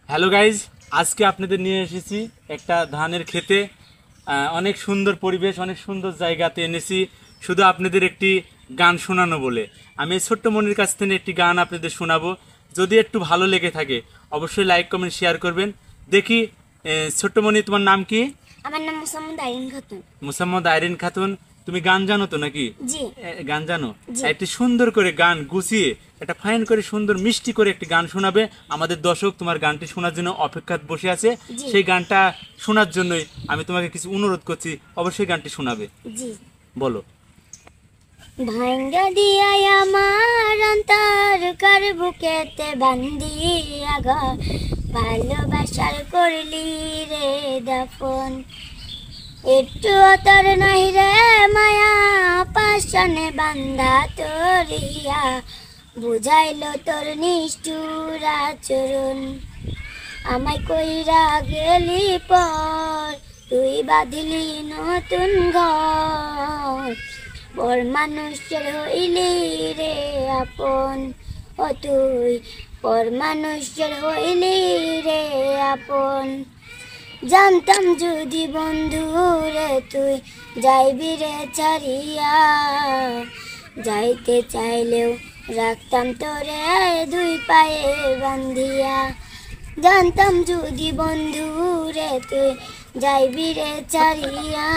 Hello guys, আজকে আপনাদের নিয়ে এসেছি একটা ধানের ক্ষেতে। অনেক সুন্দর পরিবেশ, অনেক সুন্দর জায়গাতে এনেছি শুধু আপনাদের একটি গান শোনানো বলে। আমি এই ছোট্ট মনির কাছ থেকে একটি গান আপনাদের শোনাবো। যদি একটু ভালো লেগে থাকে অবশ্যই লাইক কমেন্ট শেয়ার করবেন। দেখি ছোট্ট মনি, তোমার নাম কি? আমার নাম মোসাম্মদ আইরিন খাতুন। মোসাম্মদ আইরিন খাতুন, তুমি গান জানো তো নাকি? জি। গান জানো? জি। একটি সুন্দর করে গান গুছিয়ে একটা ফাইন করে সুন্দর মিষ্টি করে একটি গান শোনাবে। আমাদের দর্শক তোমার গানটি শোনার জন্য অপেক্ষায় বসে আছে। জি। সেই গানটা শোনার জন্যই আমি তোমাকে কিছু অনুরোধ করছি, অবশ্যই গানটি শোনাবে। জি। বলো। ভাঙ্গা দিয়াই আমার অন্তর কার বুকেতে বান্ধিয়া ঘর, ভালোবাসার করলি রে দাফন। একটু তোর নাই রে মায়া, পাশানে বান্ধা তোরিয়া, বুঝাইলো তোর নিষ্ঠুর আচরণ। আমায় কইরা গেলি পর, তুই বাঁধিলি নতুন ঘর, পর মানুষের হইলি রে আপন। ও তুই পর মানুষের হইলি রে আপন। জানতাম যদি বন্ধু রে তুই যাইবি রে ছাড়িয়া, যাইতে চাইলেও রাখতাম তোরে দুই পায়ে বান্ধিয়া। জানতাম যদি বন্ধু রে তুই যাইবি রে ছাড়িয়া,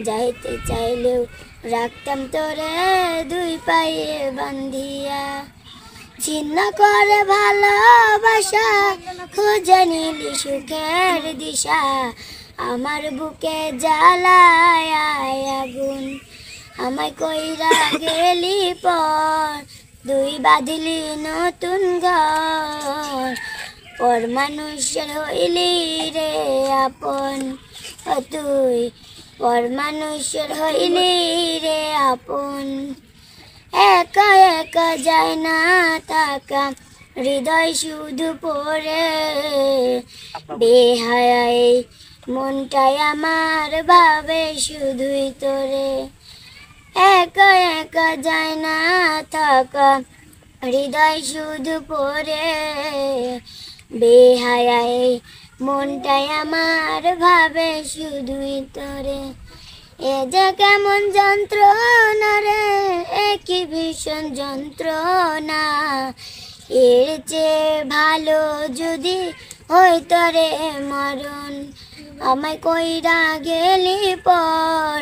যাইতে চাইলেও রাখতাম তোরে দুই পায়ে বান্ধিয়া। ছিন্ন করে ভালোবাসা, খুঁজে নিলি সুখের দিশা, আমার বুকে জ্বালায় আগুন। আমায় কইরা গেলি পর, দুই বাঁধলি নতুন ঘর, পর মানুষের হইলি রে আপন। ও তুই পর মানুষের হইলি রে আপন। একা একা যায় না তাকা, হৃদয় শুধু পড়ে, বেহায় মনটাই আমার ভাবে শুধুই তোরে। একা একা যায় না থাকা, হৃদয় শুধু পড়ে, বেহায় মনটাই আমার ভাবে শুধুই তোরে। এ যে কেমন যন্ত্রণা রে, একই ভীষণ যন্ত্রণা, এর চেয়ে ভালো যদি হইতো রে মরণ। আমায় কইরা গেলি পর,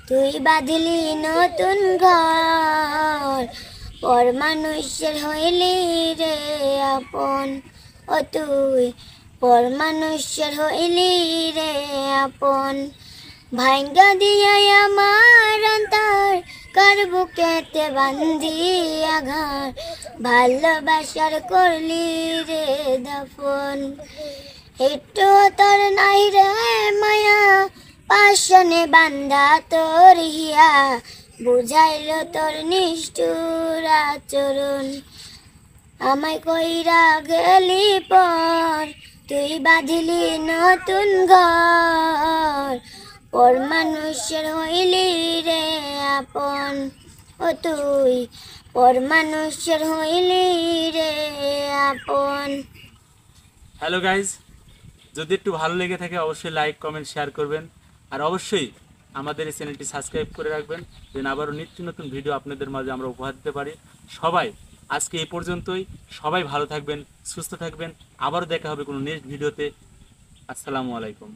তুই বাঁধলি নতুন ঘর, পর মানুষের হইলি রে আপন। ও তুই পর মানুষের হইলি রে আপন। ভাঙ্গা দিয়াই আমার অন্তর কার বুকেতে বান্ধিয়া ঘর, ভালোবাসার করলি রে দাফন। একটু তোর নাই রে মায়া, পাশনে বান্ধা তোর হিয়া, বুঝাইলো তোর নিষ্ঠুর আচরণ। আমায় কইরা গেলি পর, তুই বাঁধিলি নতুন ঘর, পর মানুষের হইলি রে আপন। ও তুই পর মানুষের হইলি রে আপন। হ্যালো গাইজ, যদি একটু ভালো লেগে থাকে অবশ্যই লাইক কমেন্ট শেয়ার করবেন। আর অবশ্যই আমাদের এই চ্যানেলটি সাবস্ক্রাইব করে রাখবেন, যেন আবারও নিত্য নতুন ভিডিও আপনাদের মাঝে আমরা উপহার দিতে পারি। সবাই আজকে এই পর্যন্তই। সবাই ভালো থাকবেন, সুস্থ থাকবেন। আবারও দেখা হবে কোনো নেক্সট ভিডিওতে। আসসালামু আলাইকুম।